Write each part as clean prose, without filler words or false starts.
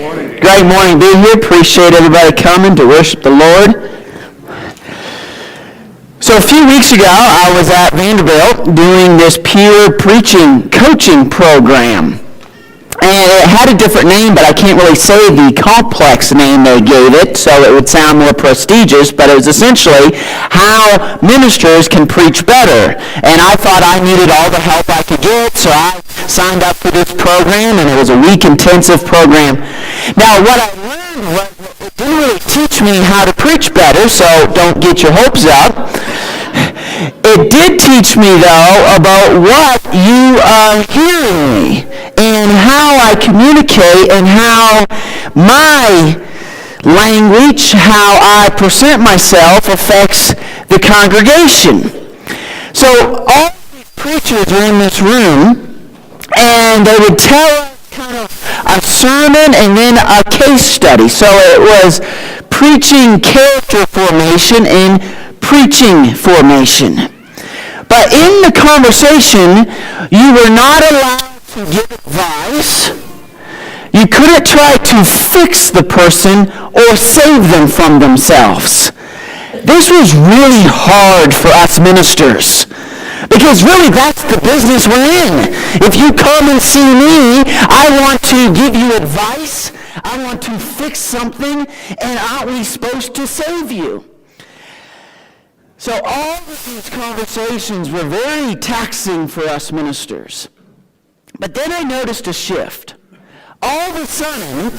Great morning being here. Appreciate everybody coming to worship the Lord. So a few weeks ago, I was at Vanderbilt doing this peer preaching coaching program. And it had a different name, but I can't really say the complex name they gave it, so it would sound more prestigious, but it was essentially how ministers can preach better. And I thought I needed all the help I could get, so I signed up for this program, and it was a week intensive program. Now, what I learned was it didn't really teach me how to preach better, so don't get your hopes up. It did teach me, though, about what you are hearing me and how I communicate and how my language, how I present myself affects the congregation. So all these preachers were in this room, and they would tell us kind of a sermon and then a case study. So it was preaching character formation and preaching formation. But in the conversation, you were not allowed to give advice. You couldn't try to fix the person or save them from themselves. This was really hard for us ministers. Because really, that's the business we're in. If you come and see me, I want to give you advice. I want to fix something, and aren't we supposed to save you? So all of these conversations were very taxing for us ministers. But then I noticed a shift. All of a sudden,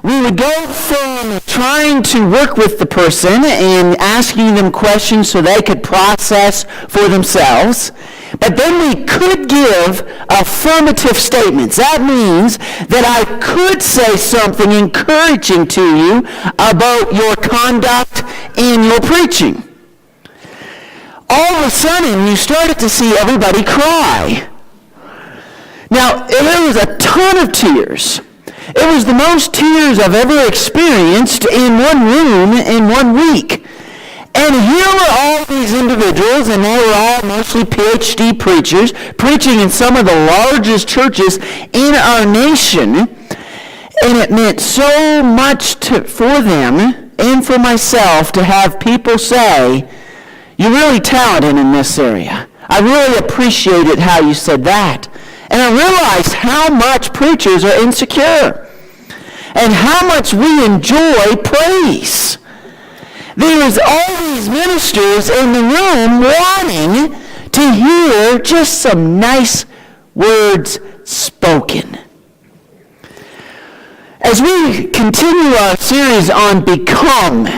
we would go from trying to work with the person and asking them questions so they could process for themselves, but then we could give affirmative statements. That means that I could say something encouraging to you about your conduct in your preaching. All of a sudden, you started to see everybody cry. Now, there was a ton of tears. It was the most tears I've ever experienced in one room in 1 week. And here were all these individuals, and they were all mostly PhD preachers, preaching in some of the largest churches in our nation. And it meant so much for them and for myself to have people say, "You're really talented in this area. I really appreciated how you said that." And I realized how much preachers are insecure and how much we enjoy praise. There's all these ministers in the room wanting to hear just some nice words spoken. As we continue our series on Become,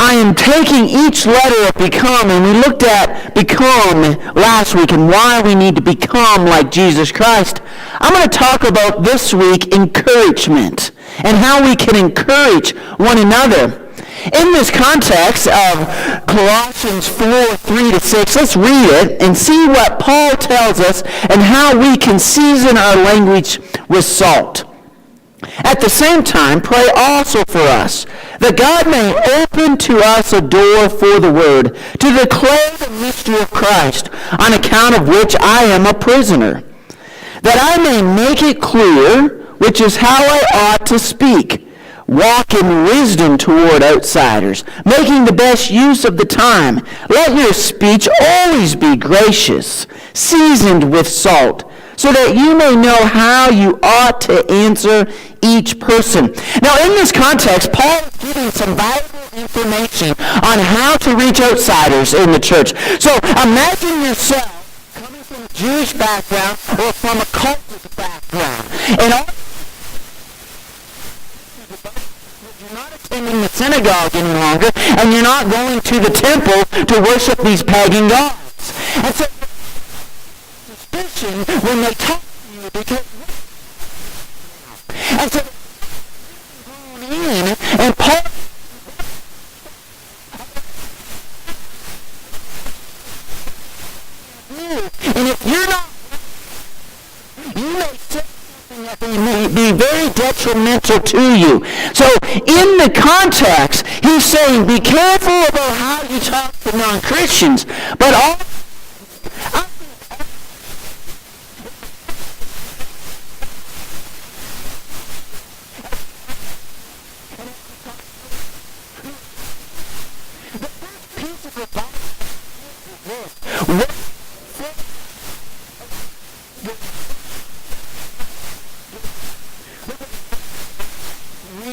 I am taking each letter of Become, and we looked at Become last week and why we need to become like Jesus Christ. I'm going to talk about this week encouragement and how we can encourage one another. In this context of Colossians 4:3-6, let's read it and see what Paul tells us and how we can season our language with salt. At the same time, pray also for us, that God may open to us a door for the word, to declare the mystery of Christ, on account of which I am a prisoner, that I may make it clear, which is how I ought to speak. Walk in wisdom toward outsiders, making the best use of the time. Let your speech always be gracious, seasoned with salt, so that you may know how you ought to answer each person. Now, in this context, Paul is giving some valuable information on how to reach outsiders in the church. So imagine yourself coming from a Jewish background or from a cultic background. And all you're not attending the synagogue any longer, and you're not going to the temple to worship these pagan gods. And so suspicion when they talk to you because and so going in and Paul and if you're not, you may say something that may be very detrimental to you. So in the context, he's saying be careful about how you talk to non-Christians, but also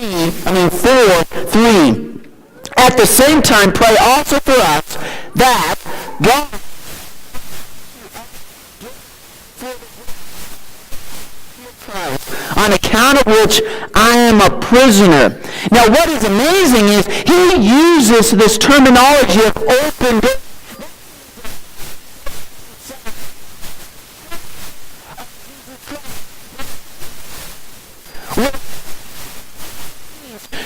4:3. At the same time, pray also for us that God on account of which I am a prisoner. Now, what is amazing is he uses this terminology of open door.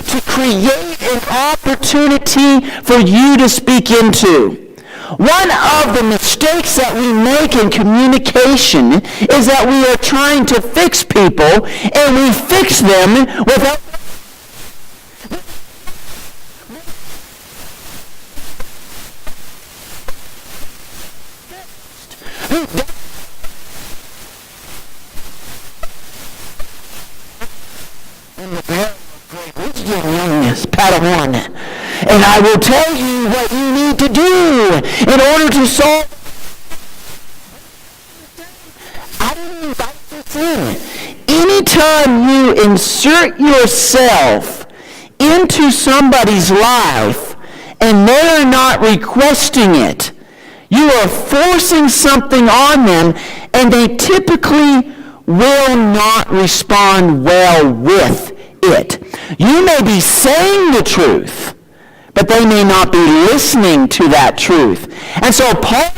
To create an opportunity for you to speak into. One of the mistakes that we make in communication is that we are trying to fix people, and we fix them without Padawan. And I will tell you what you need to do in order to solve. I didn't invite this in. Anytime you insert yourself into somebody's life and they're not requesting it, you are forcing something on them, and they typically will not respond well with it. You may be saying the truth, but they may not be listening to that truth. And so Paul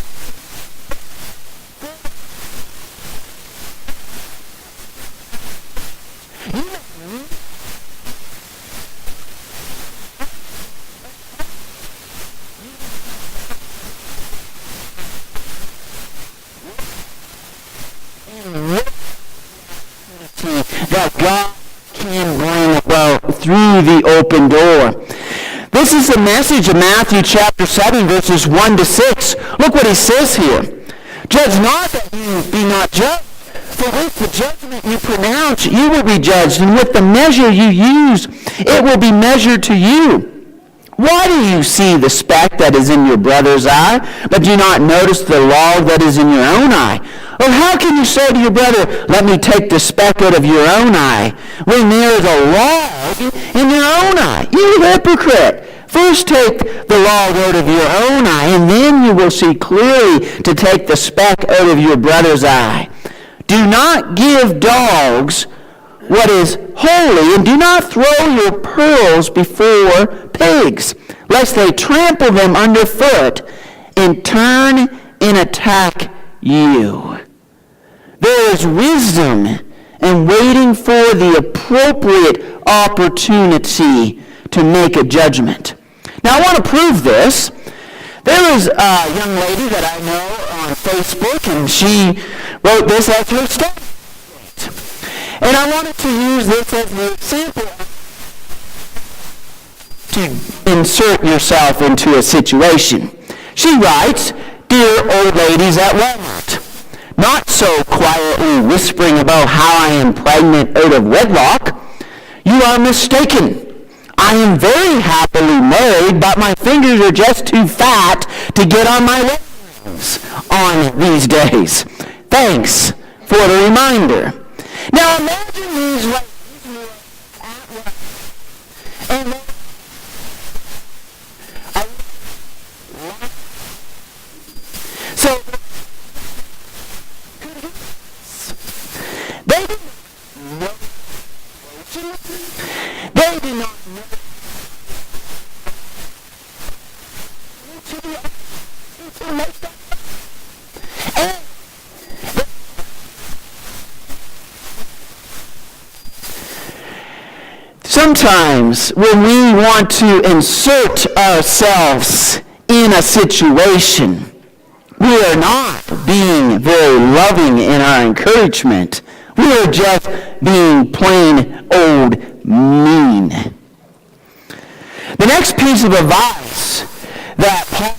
that God can bring about through the open door. This is the message of Matthew chapter 7, verses 1 to 6. Look what he says here. Judge not that you be not judged, for with the judgment you pronounce, you will be judged, and with the measure you use, it will be measured to you. Why do you see the speck that is in your brother's eye, but do not notice the log that is in your own eye? Or how can you say to your brother, let me take the speck out of your own eye, when there is a log in your own eye? You hypocrite! First take the log out of your own eye, and then you will see clearly to take the speck out of your brother's eye. Do not give dogs what is holy, and do not throw your pearls before pigs, lest they trample them underfoot and turn and attack you. There is wisdom in waiting for the appropriate opportunity to make a judgment. Now, I want to prove this. There is a young lady that I know on Facebook, and she wrote this as her statement. And I wanted to use this as an example to insert yourself into a situation. She writes, "Dear old ladies at Walmart, not so quietly whispering about how I am pregnant out of wedlock. You are mistaken. I am very happily married, but my fingers are just too fat to get on my wedding rings on these days. Thanks for the reminder." Now imagine these ladies who are at work, and so they did not know. They did not know. Sometimes when we want to insert ourselves in a situation, we are not being very loving in our encouragement. We are just being plain old mean. The next piece of advice that Paul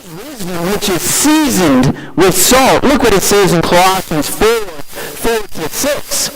uses wisdom which is seasoned with salt. Look what it says in Colossians 4:4-6.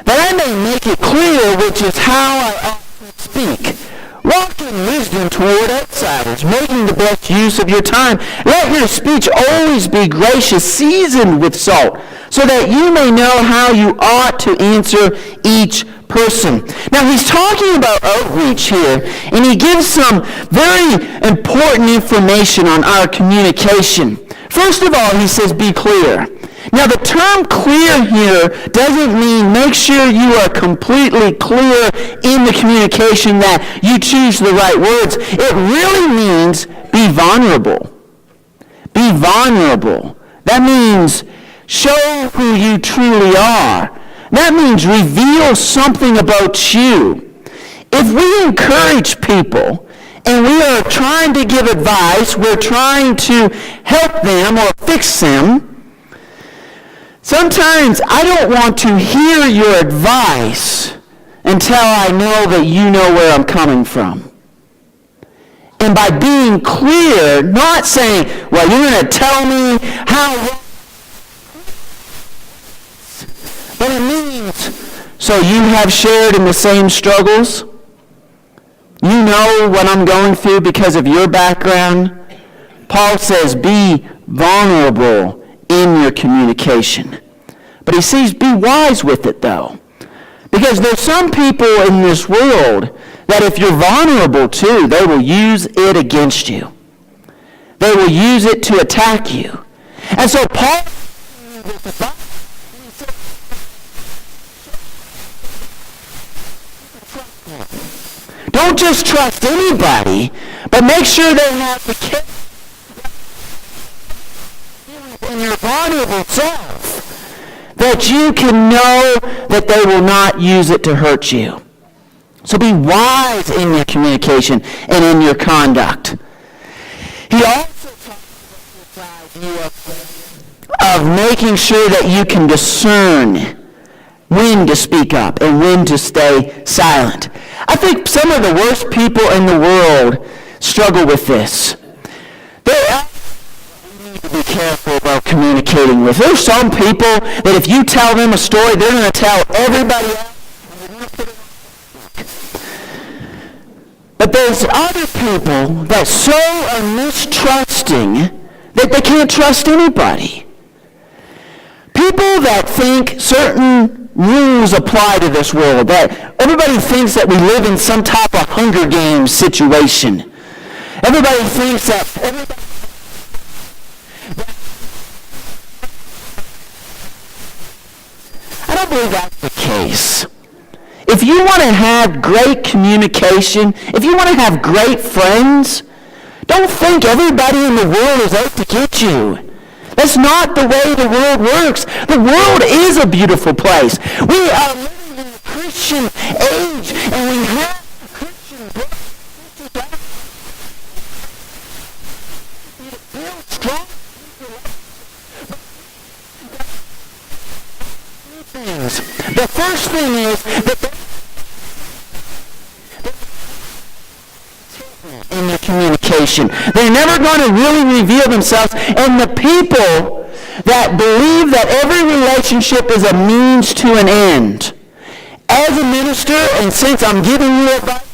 That I may make it clear which is how I ought to speak. Walk in wisdom toward outsiders, making the best use of your time. Let your speech always be gracious, seasoned with salt, so that you may know how you ought to answer each person. Now, he's talking about outreach here, and he gives some very important information on our communication. First of all, he says, be clear. Now, the term clear here doesn't mean make sure you are completely clear in the communication, that you choose the right words. It really means be vulnerable. Be vulnerable. That means show who you truly are. That means reveal something about you. If we encourage people and we are trying to give advice, we're trying to help them or fix them, sometimes I don't want to hear your advice until I know that you know where I'm coming from. And by being clear, not saying, well, you're going to tell me how, but it means, so you have shared in the same struggles? You know what I'm going through because of your background? Paul says, be vulnerable in your communication. But he says, be wise with it, though. Because there's some people in this world that if you're vulnerable to, they will use it against you. They will use it to attack you. And so Paul, don't just trust anybody, but make sure they have the care in your vulnerable self, that you can know that they will not use it to hurt you. So be wise in your communication and in your conduct. He also talks about this idea of making sure that you can discern when to speak up and when to stay silent. I think some of the worst people in the world struggle with this. We need to be careful about communicating with. There's some people that if you tell them a story, they're going to tell everybody else. But there's other people that so are mistrusting that they can't trust anybody. People that think certain rules apply to this world, that everybody thinks that we live in some type of Hunger Games situation. Everybody thinks that I don't believe that's the case. If you want to have great communication, if you want to have great friends, don't think everybody in the world is out to get you. That's not the way the world works. The world is a beautiful place. We are living in a Christian age, and we have Christian build strong things. The first thing is that in their communication. They're never going to really reveal themselves. And the people that believe that every relationship is a means to an end. As a minister, and since I'm giving you advice,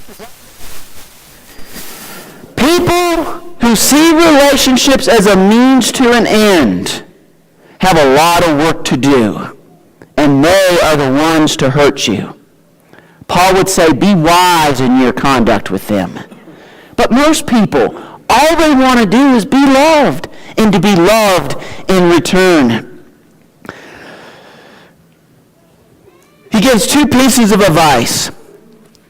people who see relationships as a means to an end have a lot of work to do. And they are the ones to hurt you. Paul would say, be wise in your conduct with them. But most people, all they want to do is be loved, and to be loved in return. He gives two pieces of advice.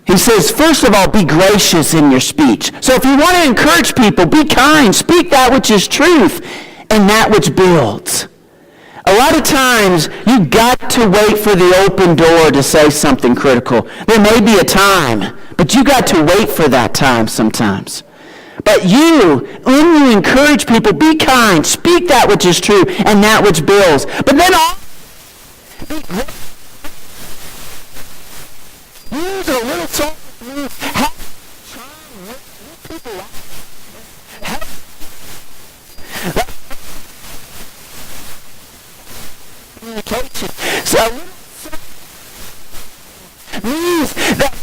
He says, first of all, be gracious in your speech. So if you want to encourage people, be kind. Speak that which is truth and that which builds. A lot of times, you've got to wait for the open door to say something critical. There may be a time, but you got to wait for that time sometimes. But when you encourage people, be kind, speak that which is true and that which builds. But then use a little salt. People communication. So means that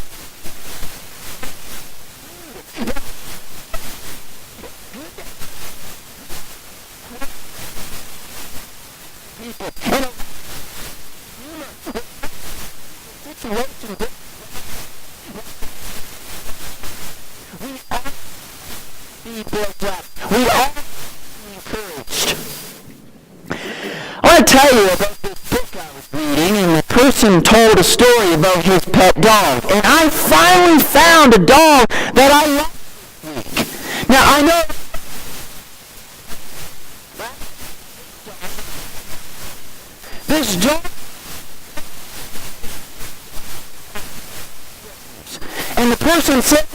people built up. We all be encouraged. I want to tell you about this book I was reading, and the person told a story about his pet dog. And I finally found a dog that I love this week. Now, I know this dog, and the person said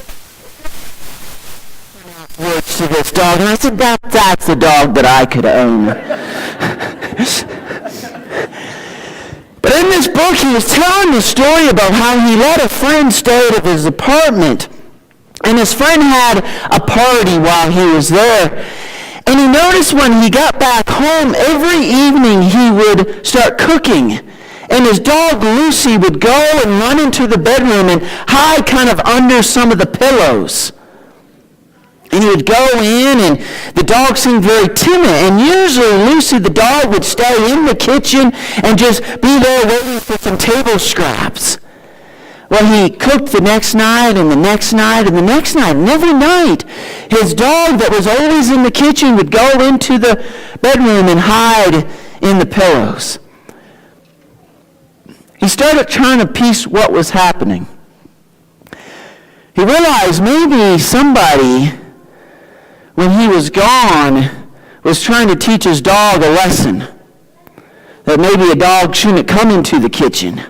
words to this dog, and I said, that's the dog that I could own. But in this book, he was telling the story about how he let a friend stay at his apartment, and his friend had a party while he was there. And he noticed when he got back home, every evening he would start cooking. And his dog, Lucy, would go and run into the bedroom and hide kind of under some of the pillows. And he would go in, and the dog seemed very timid. And usually Lucy, the dog, would stay in the kitchen and just be there waiting for some table scraps. Well, he cooked the next night and the next night and the next night. And every night, his dog that was always in the kitchen would go into the bedroom and hide in the pillows. He started trying to piece what was happening. He realized maybe somebody, when he was gone, was trying to teach his dog a lesson. That maybe a dog shouldn't come into the kitchen.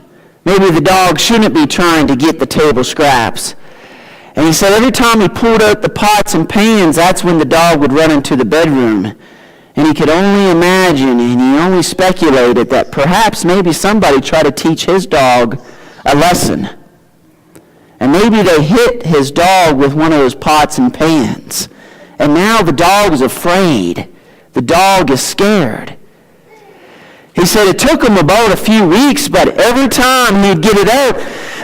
Maybe the dog shouldn't be trying to get the table scraps. And he said every time he pulled out the pots and pans, that's when the dog would run into the bedroom. And he could only imagine, and he only speculated that perhaps maybe somebody tried to teach his dog a lesson. And maybe they hit his dog with one of those pots and pans. And now the dog is afraid. The dog is scared. He said it took him about a few weeks, but every time he'd get it out,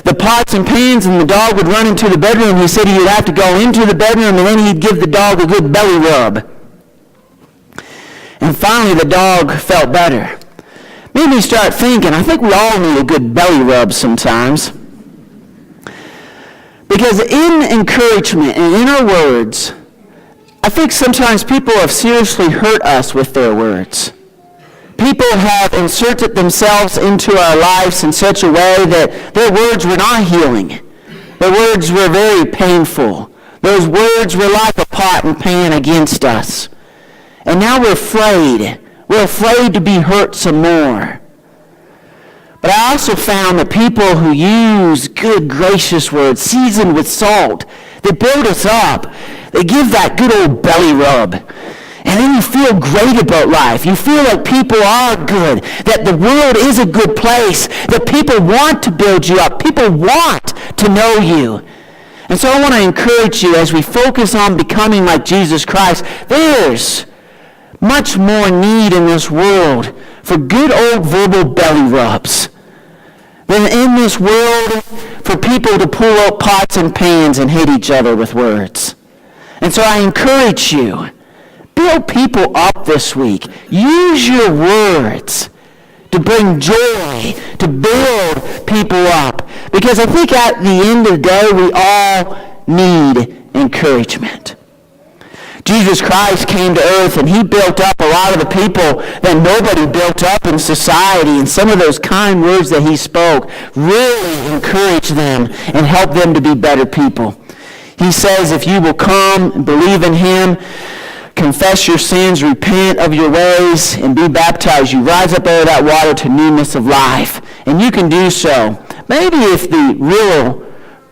the pots and pans, and the dog would run into the bedroom. He said he would have to go into the bedroom, and then he'd give the dog a good belly rub. And finally, the dog felt better. Made me start thinking, I think we all need a good belly rub sometimes. Because in encouragement and in our words, I think sometimes people have seriously hurt us with their words. People have inserted themselves into our lives in such a way that their words were not healing. Their words were very painful. Those words were like a pot and pan against us. And now we're afraid. We're afraid to be hurt some more. But I also found that people who use good, gracious words, seasoned with salt, they build us up. They give that good old belly rub. And then you feel great about life. You feel like people are good, that the world is a good place, that people want to build you up. People want to know you. And so I want to encourage you as we focus on becoming like Jesus Christ, there's much more need in this world for good old verbal belly rubs than in this world for people to pull out pots and pans and hit each other with words. And so I encourage you, build people up this week. Use your words to bring joy, to build people up. Because I think at the end of the day, we all need encouragement. Jesus Christ came to earth and he built up a lot of the people that nobody built up in society. And some of those kind words that he spoke really encouraged them and helped them to be better people. He says, if you will come and believe in him, confess your sins, repent of your ways, and be baptized, you rise up out of that water to newness of life. And you can do so. Maybe if the real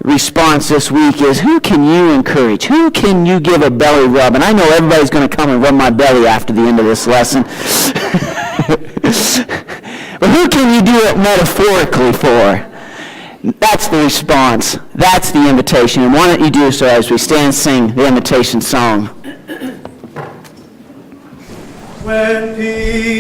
response this week is, who can you encourage? Who can you give a belly rub? And I know everybody's going to come and rub my belly after the end of this lesson. But who can you do it metaphorically for? That's the response. That's the invitation. And why don't you do so as we stand and sing the invitation song. When